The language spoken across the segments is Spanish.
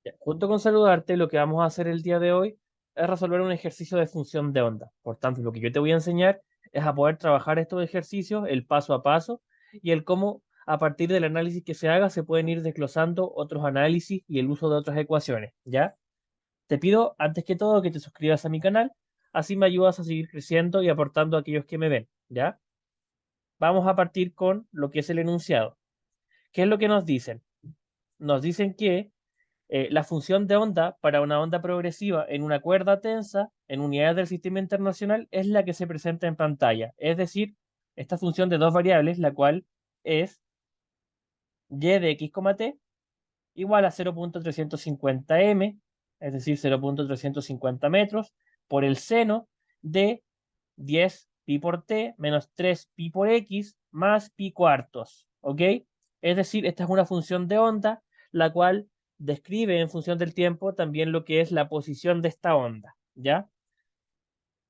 Ya, junto con saludarte, lo que vamos a hacer el día de hoy es resolver un ejercicio de función de onda. Por tanto, lo que yo te voy a enseñar es a poder trabajar estos ejercicios, el paso a paso, y el cómo a partir del análisis que se haga se pueden ir desglosando otros análisis y el uso de otras ecuaciones, ¿ya? Te pido, antes que todo, que te suscribas a mi canal, así me ayudas a seguir creciendo y aportando a aquellos que me ven, ¿ya? Vamos a partir con lo que es el enunciado. ¿Qué es lo que nos dicen? Nos dicen que la función de onda para una onda progresiva en una cuerda tensa en unidades del sistema internacional es la que se presenta en pantalla. Es decir, esta función de dos variables, la cual es y de x, t igual a 0.350 m, es decir, 0.350 metros, por el seno de 10 pi por t menos 3 pi por x más pi cuartos. ¿Ok? Es decir, esta es una función de onda, la cual describe en función del tiempo también lo que es la posición de esta onda. ¿Ya?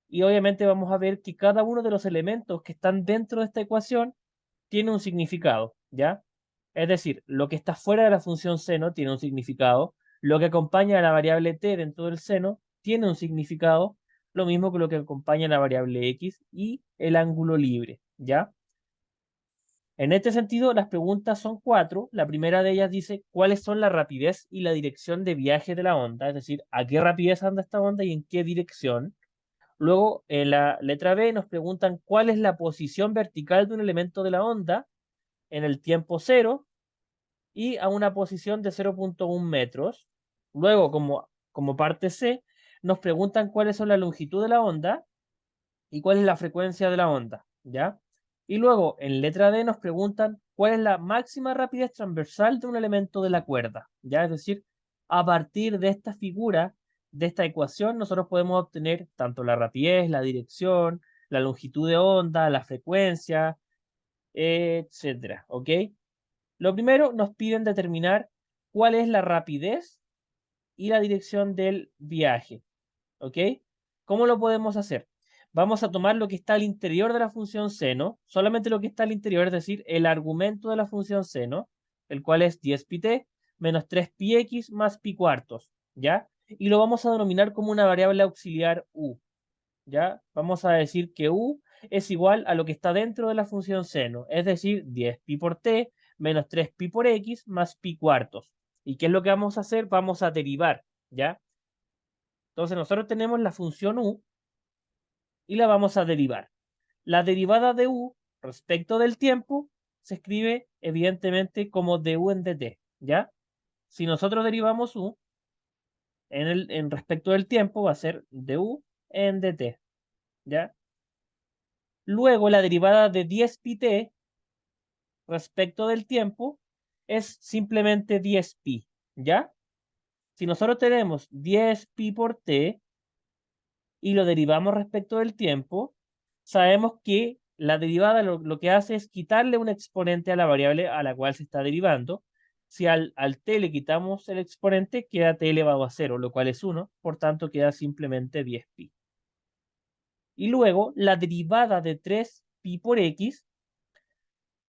Y obviamente vamos a ver que cada uno de los elementos que están dentro de esta ecuación tiene un significado. ¿Ya? Es decir, lo que está fuera de la función seno tiene un significado, lo que acompaña a la variable t dentro del seno tiene un significado, lo mismo que lo que acompaña a la variable x y el ángulo libre, ¿ya? En este sentido, las preguntas son cuatro. La primera de ellas dice cuáles son la rapidez y la dirección de viaje de la onda, es decir, a qué rapidez anda esta onda y en qué dirección. Luego, en la letra B nos preguntan cuál es la posición vertical de un elemento de la onda en el tiempo cero y a una posición de 0.1 metros. Luego, como parte C, nos preguntan cuáles son la longitud de la onda y cuál es la frecuencia de la onda, ¿ya? Y luego, en letra D, nos preguntan cuál es la máxima rapidez transversal de un elemento de la cuerda, ¿ya? Es decir, a partir de esta figura, de esta ecuación, nosotros podemos obtener tanto la rapidez, la dirección, la longitud de onda, la frecuencia, etcétera, ¿ok? Lo primero, nos piden determinar cuál es la rapidez y la dirección del viaje. ¿Ok? ¿Cómo lo podemos hacer? Vamos a tomar lo que está al interior de la función seno, solamente lo que está al interior, es decir, el argumento de la función seno, el cual es 10 pi t menos 3 pi x más pi cuartos, ¿ya? Y lo vamos a denominar como una variable auxiliar u, ¿ya? Vamos a decir que u es igual a lo que está dentro de la función seno, es decir, 10 pi por t menos 3 pi por x más pi cuartos. ¿Y qué es lo que vamos a hacer? Vamos a derivar, ¿ya? Entonces nosotros tenemos la función u y la vamos a derivar. La derivada de u respecto del tiempo se escribe evidentemente como du en dt, ¿ya? Si nosotros derivamos u en respecto del tiempo va a ser du en dt, ¿ya? Luego la derivada de 10 pi t respecto del tiempo es simplemente 10 pi, ¿ya? Si nosotros tenemos 10 pi por t y lo derivamos respecto del tiempo, sabemos que la derivada lo que hace es quitarle un exponente a la variable a la cual se está derivando. Si al t le quitamos el exponente, queda t elevado a 0, lo cual es 1, por tanto queda simplemente 10 pi. Y luego la derivada de 3 pi por x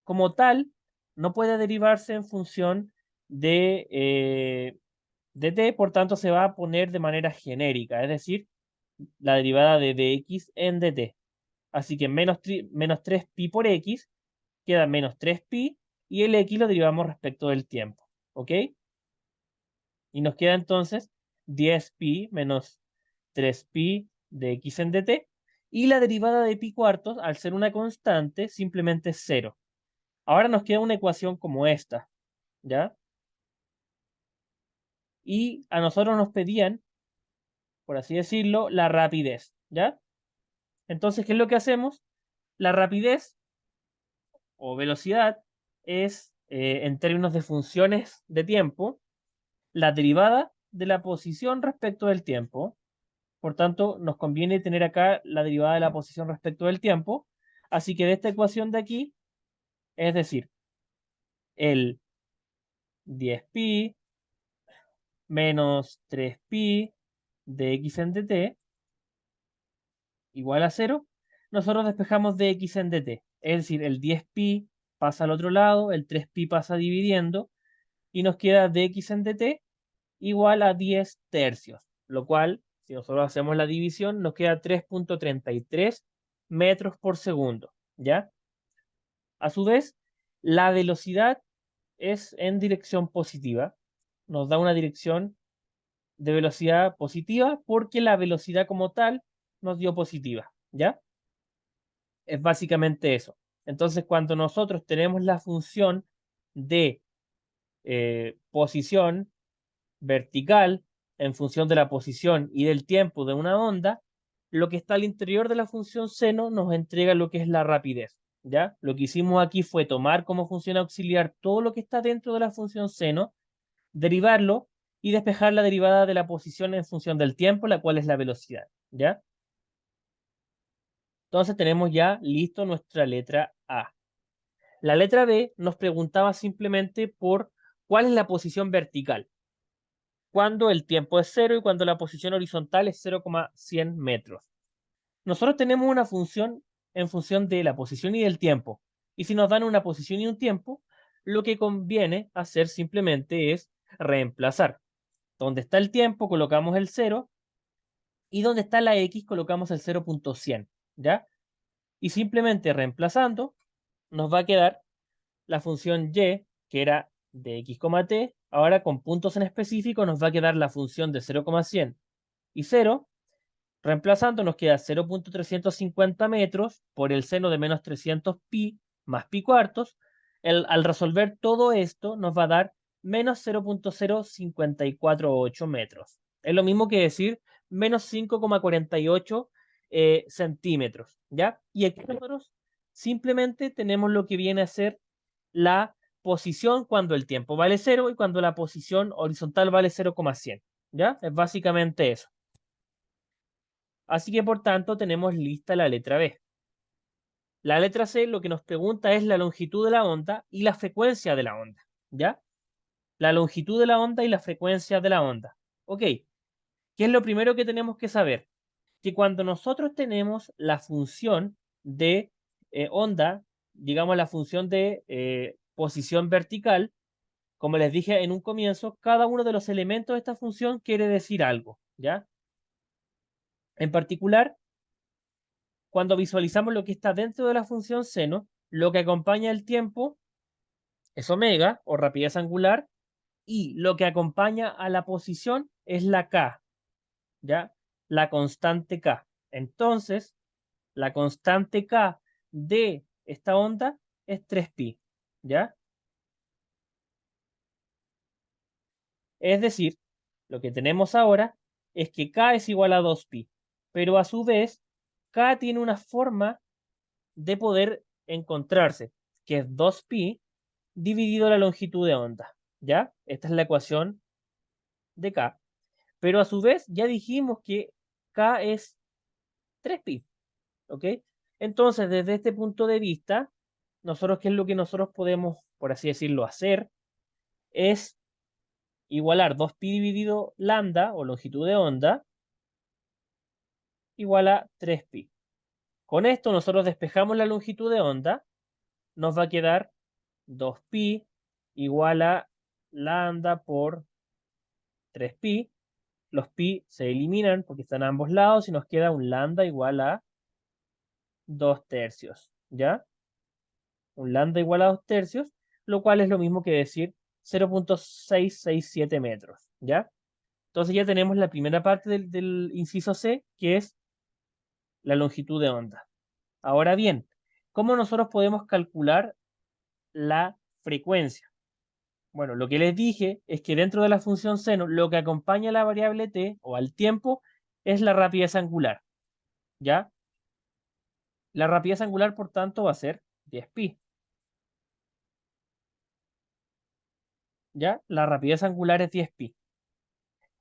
como tal, no puede derivarse en función de t, por tanto se va a poner de manera genérica, es decir, la derivada de dx en dt. Así que menos 3 pi por x queda menos 3 pi y el x lo derivamos respecto del tiempo. ¿Ok? Y nos queda entonces 10 pi menos 3 pi de x en dt. Y la derivada de pi cuartos, al ser una constante, simplemente es 0. Ahora nos queda una ecuación como esta, ¿ya? Y a nosotros nos pedían, por así decirlo, la rapidez, ¿ya? Entonces, ¿qué es lo que hacemos? La rapidez o velocidad es, en términos de funciones de tiempo, la derivada de la posición respecto del tiempo. Por tanto, nos conviene tener acá la derivada de la posición respecto del tiempo. Así que de esta ecuación de aquí, es decir, el 10 pi menos 3 pi de x en dt igual a 0, nosotros despejamos de x en dt. Es decir, el 10 pi pasa al otro lado, el 3 pi pasa dividiendo y nos queda dx en dt igual a 10 tercios, lo cual, si nosotros hacemos la división, nos queda 3.33 metros por segundo, ¿ya? A su vez, la velocidad es en dirección positiva, nos da una dirección de velocidad positiva porque la velocidad como tal nos dio positiva, ¿ya? Es básicamente eso. Entonces, cuando nosotros tenemos la función de posición vertical en función de la posición y del tiempo de una onda, lo que está al interior de la función seno nos entrega lo que es la rapidez, ¿ya? Lo que hicimos aquí fue tomar como función auxiliar todo lo que está dentro de la función seno, derivarlo y despejar la derivada de la posición en función del tiempo, la cual es la velocidad, ¿ya? Entonces tenemos ya listo nuestra letra A. La letra B nos preguntaba simplemente por cuál es la posición vertical, cuando el tiempo es 0 y cuando la posición horizontal es 0,100 metros. Nosotros tenemos una función en función de la posición y del tiempo. Y si nos dan una posición y un tiempo, lo que conviene hacer simplemente es reemplazar. Donde está el tiempo colocamos el 0 y donde está la x colocamos el 0,100, ¿ya? Y simplemente reemplazando nos va a quedar la función y, que era de x, t, ahora con puntos en específico nos va a quedar la función de 0,100 y 0, reemplazando nos queda 0,350 metros por el seno de menos 300 pi más pi cuartos. Al resolver todo esto nos va a dar menos 0,0548 metros. Es lo mismo que decir menos 5,48 centímetros, ¿ya? Y aquí nosotros simplemente tenemos lo que viene a ser la posición cuando el tiempo vale 0 y cuando la posición horizontal vale 0,100, ¿ya? Es básicamente eso. Así que por tanto tenemos lista la letra B. La letra C lo que nos pregunta es la longitud de la onda y la frecuencia de la onda, ¿ya? La longitud de la onda y la frecuencia de la onda. Ok, ¿qué es lo primero que tenemos que saber? Que cuando nosotros tenemos la función de onda, digamos la función de posición vertical, como les dije en un comienzo, cada uno de los elementos de esta función quiere decir algo, ¿ya? En particular, cuando visualizamos lo que está dentro de la función seno, lo que acompaña el tiempo es omega o rapidez angular y lo que acompaña a la posición es la k, ¿ya? La constante k. Entonces, la constante k de esta onda es 3pi, ¿ya? Es decir, lo que tenemos ahora es que k es igual a 2pi, pero a su vez, k tiene una forma de poder encontrarse, que es 2pi dividido la longitud de onda, ¿ya? Esta es la ecuación de K. Pero a su vez ya dijimos que K es 3pi, ¿ok? Entonces, desde este punto de vista, nosotros, ¿qué es lo que nosotros podemos, por así decirlo, hacer? Es igualar 2pi dividido lambda o longitud de onda igual a 3pi. Con esto nosotros despejamos la longitud de onda, nos va a quedar 2pi igual a lambda por 3pi. Los pi se eliminan porque están a ambos lados y nos queda un lambda igual a 2 tercios, ¿ya? Un lambda igual a 2 tercios, lo cual es lo mismo que decir 0,667 metros, ¿ya? Entonces ya tenemos la primera parte del inciso C, que es la longitud de onda. Ahora bien, ¿cómo nosotros podemos calcular la frecuencia? Bueno, lo que les dije es que dentro de la función seno, lo que acompaña a la variable t o al tiempo es la rapidez angular, ¿ya? La rapidez angular, por tanto, va a ser 10pi, ¿ya? La rapidez angular es 10pi.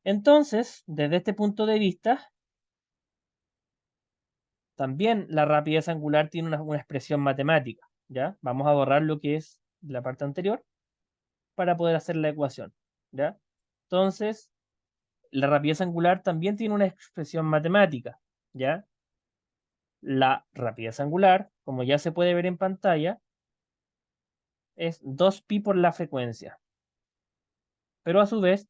Entonces, desde este punto de vista, también la rapidez angular tiene una expresión matemática, ¿ya? Vamos a borrar lo que es la parte anterior para poder hacer la ecuación, ¿ya? Entonces, la rapidez angular también tiene una expresión matemática, ¿ya? La rapidez angular, como ya se puede ver en pantalla, es 2pi por la frecuencia. Pero a su vez,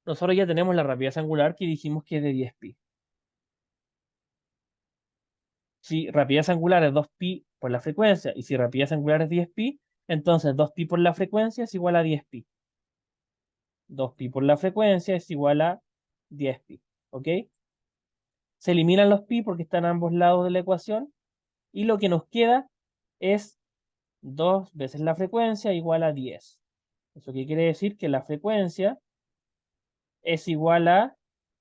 nosotros ya tenemos la rapidez angular que dijimos que es de 10pi. Si rapidez angular es 2pi por la frecuencia y si rapidez angular es 10pi, entonces 2pi por la frecuencia es igual a 10pi. 2pi por la frecuencia es igual a 10pi. ¿Ok? Se eliminan los pi porque están a ambos lados de la ecuación y lo que nos queda es 2 veces la frecuencia igual a 10. ¿Eso qué quiere decir? Que la frecuencia es igual a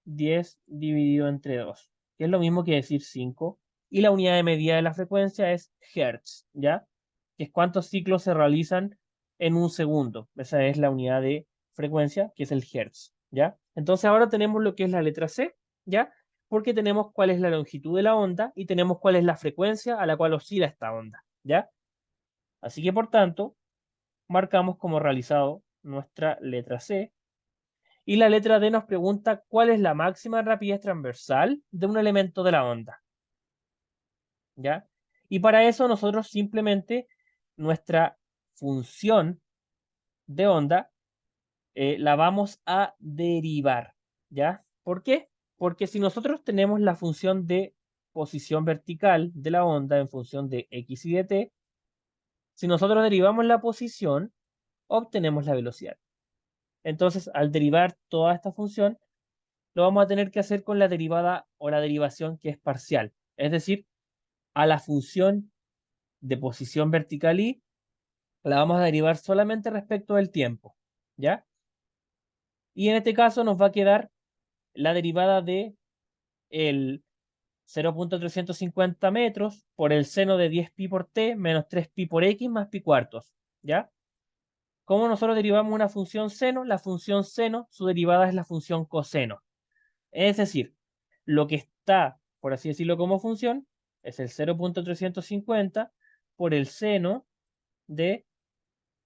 10 dividido entre 2, que es lo mismo que decir 5. Y la unidad de medida de la frecuencia es Hertz, ¿ya? Que es cuántos ciclos se realizan en un segundo. Esa es la unidad de frecuencia, que es el Hertz, ¿ya? Entonces ahora tenemos lo que es la letra C, ¿ya? Porque tenemos cuál es la longitud de la onda y tenemos cuál es la frecuencia a la cual oscila esta onda, ¿ya? Así que por tanto, marcamos como realizado nuestra letra C. Y la letra D nos pregunta cuál es la máxima rapidez transversal de un elemento de la onda, ¿ya? Y para eso nosotros simplemente nuestra función de onda la vamos a derivar, ¿ya? ¿Por qué? Porque si nosotros tenemos la función de posición vertical de la onda en función de x y de t, si nosotros derivamos la posición, obtenemos la velocidad. Entonces, al derivar toda esta función, lo vamos a tener que hacer con la derivada o la derivación que es parcial. Es decir, a la función de posición vertical y la vamos a derivar solamente respecto del tiempo, ¿ya? Y en este caso nos va a quedar la derivada de el 0.350 metros por el seno de 10pi por t menos 3pi por x más pi cuartos, ¿ya? ¿Cómo nosotros derivamos una función seno? La función seno, su derivada es la función coseno. Es decir, lo que está, por así decirlo, como función, es el 0.350 por el seno de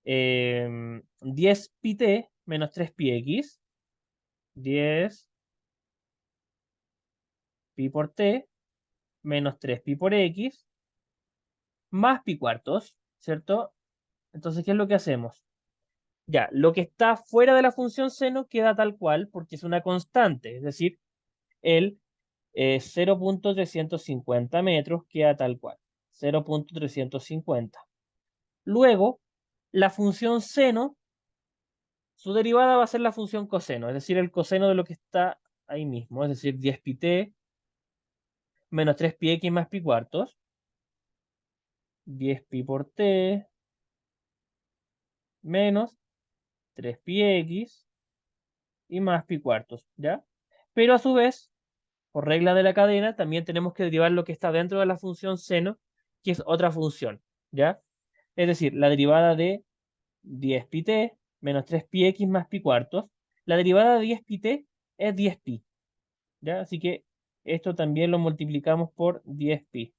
10 pi t menos 3 pi x, 10 pi por t menos 3 pi por x, más pi cuartos, ¿cierto? Entonces, ¿qué es lo que hacemos? Ya, lo que está fuera de la función seno queda tal cual porque es una constante, es decir, el 0.350 metros queda tal cual, 0.350. Luego, la función seno, su derivada va a ser la función coseno, es decir, el coseno de lo que está ahí mismo, es decir, 10 pi t menos 3 pi x más pi cuartos, 10 pi por t menos 3 pi x y más pi cuartos, ¿ya? Pero a su vez, por regla de la cadena, también tenemos que derivar lo que está dentro de la función seno, que es otra función, ¿ya? Es decir, la derivada de 10 pi t menos 3 pi x más pi cuartos. La derivada de 10 pi t es 10 pi, ¿ya? Así que esto también lo multiplicamos por 10 pi.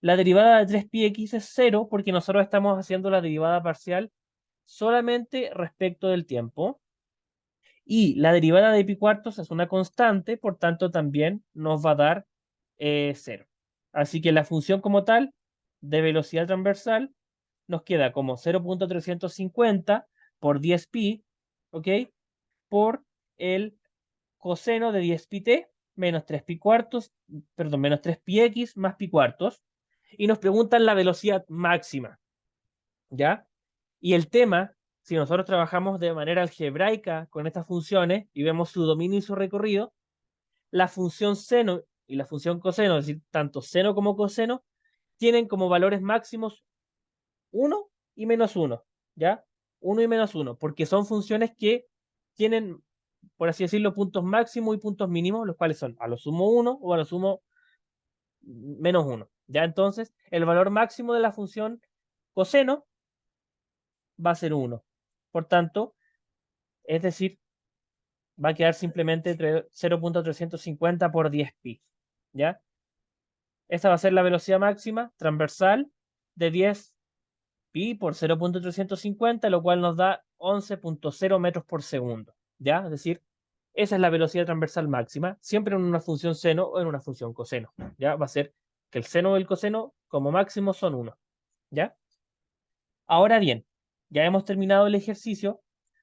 La derivada de 3 pi x es 0 porque nosotros estamos haciendo la derivada parcial solamente respecto del tiempo. Y la derivada de pi cuartos es una constante, por tanto también nos va a dar 0. Así que la función como tal de velocidad transversal nos queda como 0.350 por 10 pi, ¿ok? Por el coseno de 10 pi t menos 3 pi cuartos, perdón, menos 3 pi x más pi cuartos. Y nos preguntan la velocidad máxima, ¿ya? Y el tema, si nosotros trabajamos de manera algebraica con estas funciones y vemos su dominio y su recorrido, la función seno y la función coseno, es decir, tanto seno como coseno, tienen como valores máximos 1 y menos 1, ¿ya? 1 y menos 1, porque son funciones que tienen, por así decirlo, puntos máximos y puntos mínimos, los cuales son a lo sumo 1 o a lo sumo menos 1, ¿ya? Entonces, el valor máximo de la función coseno va a ser 1. Por tanto, es decir, va a quedar simplemente 0.350 por 10 pi, ¿ya? Esta va a ser la velocidad máxima transversal de 10 pi por 0.350, lo cual nos da 11.0 metros por segundo, ¿ya? Es decir, esa es la velocidad transversal máxima, siempre en una función seno o en una función coseno, ¿ya? Va a ser que el seno y el coseno como máximo son 1, ¿ya? Ahora bien, ya hemos terminado el ejercicio.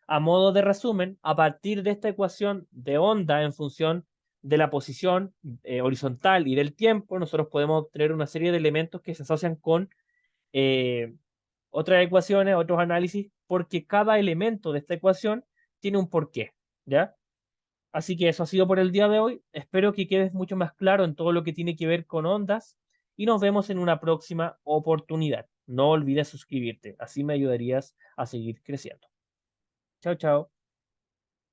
A modo de resumen, a partir de esta ecuación de onda en función de la posición horizontal y del tiempo, nosotros podemos obtener una serie de elementos que se asocian con eh, otras ecuaciones, otros análisis, porque cada elemento de esta ecuación tiene un porqué, ¿ya? Así que eso ha sido por el día de hoy. Espero que quedes mucho más claro en todo lo que tiene que ver con ondas y nos vemos en una próxima oportunidad. No olvides suscribirte, así me ayudarías a seguir creciendo. Chao, chao.